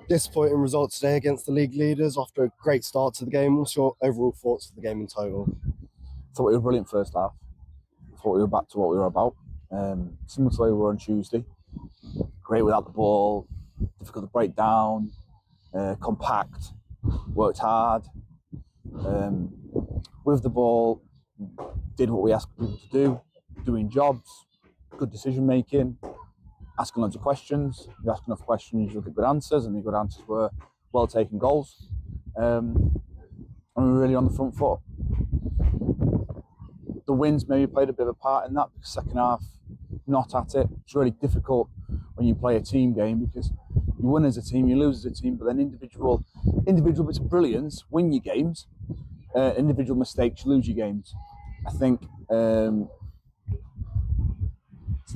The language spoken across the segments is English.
Disappointing result today against the league leaders after a great start to the game. What's your overall thoughts of the game in total? I thought we were brilliant first half. I thought we were back to what we were about. Similar to the way we were on Tuesday. Great without the ball, difficult to break down, compact, worked hard. With the ball, did what we asked people to do, doing jobs, good decision making, asking loads of questions. You ask enough questions, you'll get good answers, and the good answers were well taken goals. And we were really on the front foot. The wins maybe played a bit of a part in that, because second half, not at it. It's really difficult when you play a team game, because you win as a team, you lose as a team, but then individual bits of brilliance win your games. Individual mistakes lose your games. I think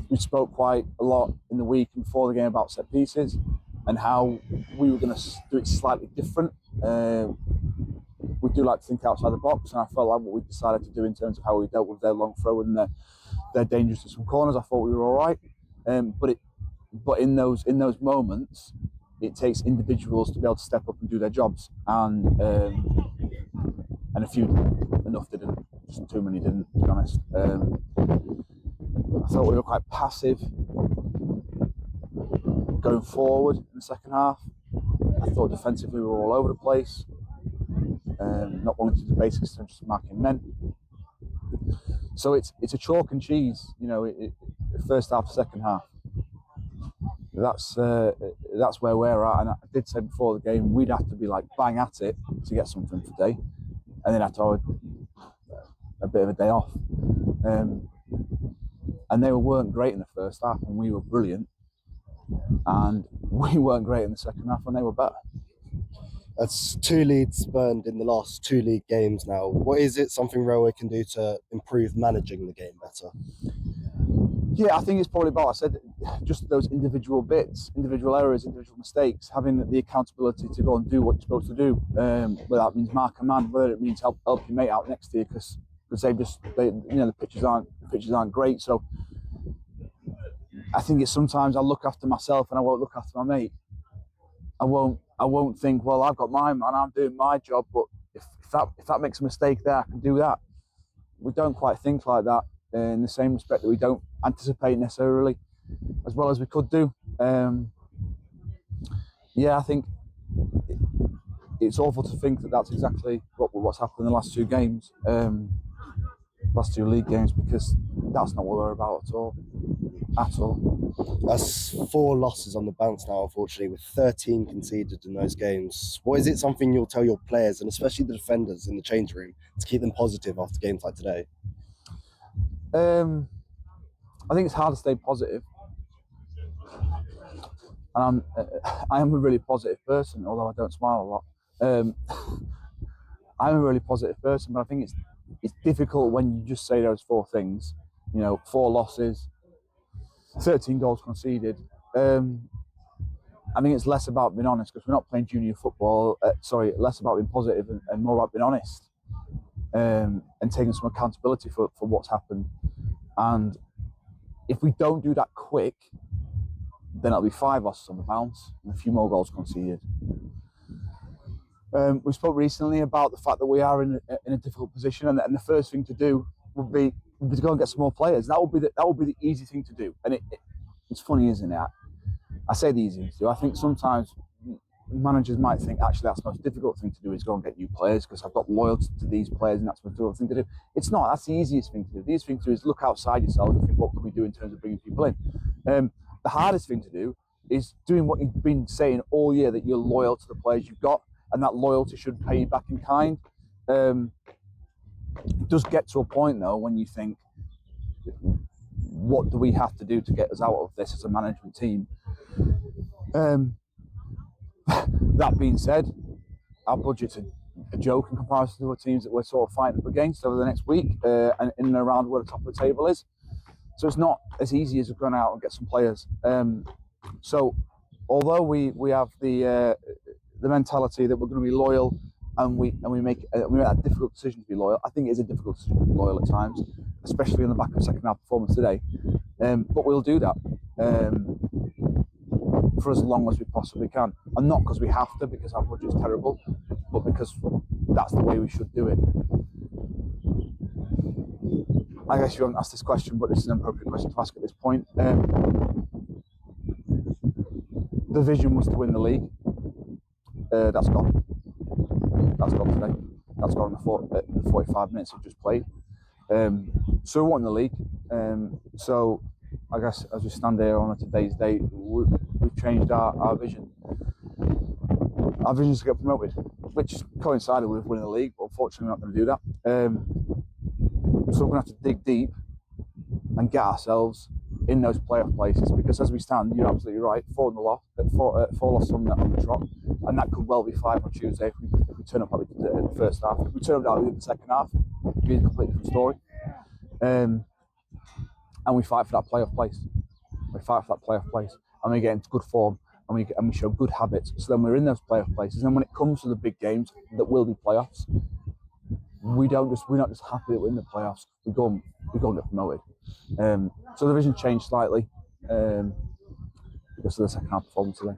we spoke quite a lot in the week and before the game about set pieces and how we were going to do it slightly different. We do like to think outside the box, and I felt like what we decided to do in terms of how we dealt with their long throw and their dangers to some corners, I thought we were all right. But in those moments, it takes individuals to be able to step up and do their jobs, and a few enough didn't, just too many didn't, to be honest. I thought we were quite passive going forward in the second half. I thought defensively we were all over the place, not willing to do the basics in just marking men. So it's a chalk and cheese, first half, second half. That's where we're at, and I did say before the game we'd have to be like bang at it to get something today, and then after a bit of a day off. And they weren't great in the first half, and we were brilliant. And we weren't great in the second half, and they were better. That's 2 leads burned in the last 2 league games now. What is it something Railway can do to improve managing the game better? Yeah, I think it's probably about, I said, just those individual bits, individual errors, individual mistakes, having the accountability to go and do what you're supposed to do. Whether that means mark a man, whether it means help your mate out next to you, because the pitches aren't great. So I think it's sometimes I look after myself and I won't look after my mate. I won't think, well, I've got my man, I'm doing my job, but if that makes a mistake there, I can do that. We don't quite think like that, in the same respect that we don't anticipate necessarily as well as we could do. I think it's awful to think that that's exactly what's happened in the last 2 games, last 2 league games, because that's not what we're about at all. That's 4 losses on the bounce now, unfortunately, with 13 conceded in those games. What is it something you'll tell your players, and especially the defenders in the change room, to keep them positive after games like today? I think it's hard to stay positive. And I am a really positive person, although I don't smile a lot. I'm a really positive person, but I think it's difficult when you just say those 4 things. 4 losses, 13 goals conceded. I think it's less about being honest, because we're not playing junior football. Less about being positive and more about being honest, and taking some accountability for what's happened. And if we don't do that quick, then it'll be 5 losses on the bounce and a few more goals conceded. We spoke recently about the fact that we are in a difficult position, and the first thing to do would be to go and get some more players. That would be the easy thing to do. And it's funny, isn't it? I say the easy thing to do. I think sometimes managers might think, actually, that's the most difficult thing to do is go and get new players, because I've got loyalty to these players, and that's the most difficult thing to do. It's not. That's the easiest thing to do. The easiest thing to do is look outside yourself and think, what can we do in terms of bringing people in? The hardest thing to do is doing what you've been saying all year, that you're loyal to the players you've got, and that loyalty should pay you back in kind. It does get to a point, though, when you think, what do we have to do to get us out of this as a management team? That being said, our budget's a joke in comparison to the teams that we're sort of fighting up against over the next week, and in and around where the top of the table is. So it's not as easy as going out and get some players. So although we have the mentality that we're going to be loyal, and we make that difficult decision to be loyal. I think it is a difficult decision to be loyal at times, especially on the back of second half performance today. But we'll do that. for as long as we possibly can. And not because we have to, because our budget's terrible, but because that's the way we should do it. I guess you haven't asked this question, but this is an appropriate question to ask at this point. The vision was to win the league. That's gone. That's gone today. That's gone in the 45 minutes we've just played. So we won the league. So I guess as we stand here on today's date, we've changed our vision. Our vision is to get promoted, which coincided with winning the league, but unfortunately we're not going to do that. So we're going to have to dig deep and get ourselves in those playoff places, because as we stand, you're absolutely right, four lost on the trot, and that could well be 5 on Tuesday if we turn up like we did in the first half. If we turn up like we did in the second half, it'd be a completely different story. And we fight for that playoff place. And we get into good form, and we show good habits. So then we're in those playoff places, and when it comes to the big games that will be playoffs, we're not just happy that we're in the playoffs. We go and get promoted. So the vision changed slightly because of the second half performance today.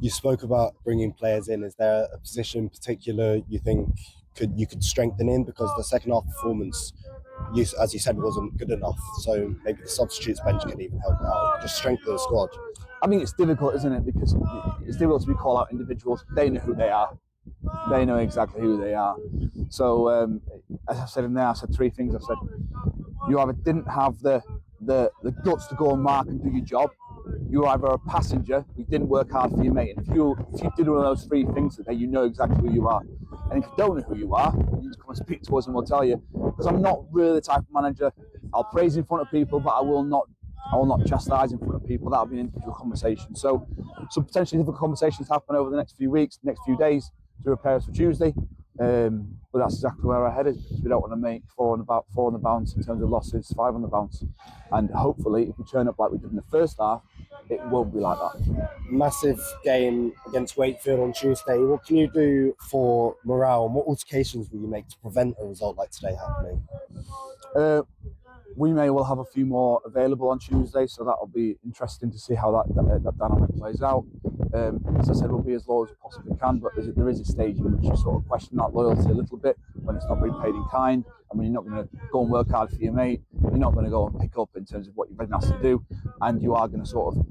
You spoke about bringing players in. Is there a position in particular you think you could strengthen in, because the second half performance, as you said, wasn't good enough? So maybe the substitutes bench can even help out, just strengthen the squad. I mean, it's difficult, isn't it? Because it's difficult to call out individuals. They know who they are. They know exactly who they are. So as I said in there, I said 3 things. I said you either didn't have the guts to go and mark and do your job. You were either a passenger, you didn't work hard for your mate. And if you did one of those 3 things today, you know exactly who you are. And if you don't know who you are, you just come and speak to us and we'll tell you. Because I'm not really the type of manager. I'll praise in front of people, but I will not chastise in front of people. That'll be an individual conversation. So potentially different conversations happen over the next few weeks, next few days to prepare us for Tuesday. But that's exactly where our head is, because we don't want to make 4 on the bounce in terms of losses, 5 on the bounce. And hopefully, if we turn up like we did in the first half, it won't be like that. Massive game against Wakefield on Tuesday. What can you do for morale, and what altercations will you make to prevent a result like today happening? We may well have a few more available on Tuesday, so that'll be interesting to see how that dynamic plays out. As I said, we'll be as loyal as we possibly can, but there is a stage in which you sort of question that loyalty a little bit, when it's not being paid in kind, and when you're not going to go and work hard for your mate, you're not going to go and pick up in terms of what you've been asked to do, and you are going to sort of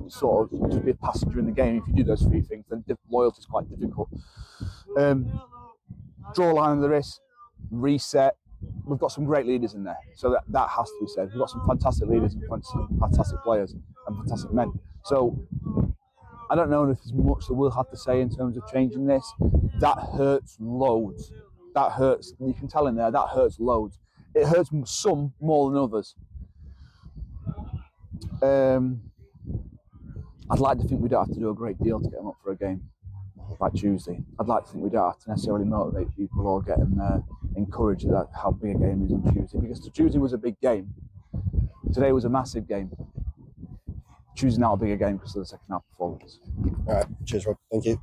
just be a passenger in the game. If you do those 3 things, then loyalty is quite difficult. Draw a line on the wrist, reset. We've got some great leaders in there, so that has to be said. We've got some fantastic leaders and fantastic players and fantastic men. So I don't know if there's much that we'll have to say in terms of changing this. That hurts loads. That hurts. You can tell in there, that hurts loads. It hurts some more than others. I'd like to think we don't have to do a great deal to get them up for a game like Tuesday. I'd like to think we don't have to necessarily motivate people or get them encouraged at how big a game is on Tuesday, because Tuesday was a big game. Today was a massive game. Tuesday now a bigger game because of the second half performance. All right, cheers, Rob. Thank you.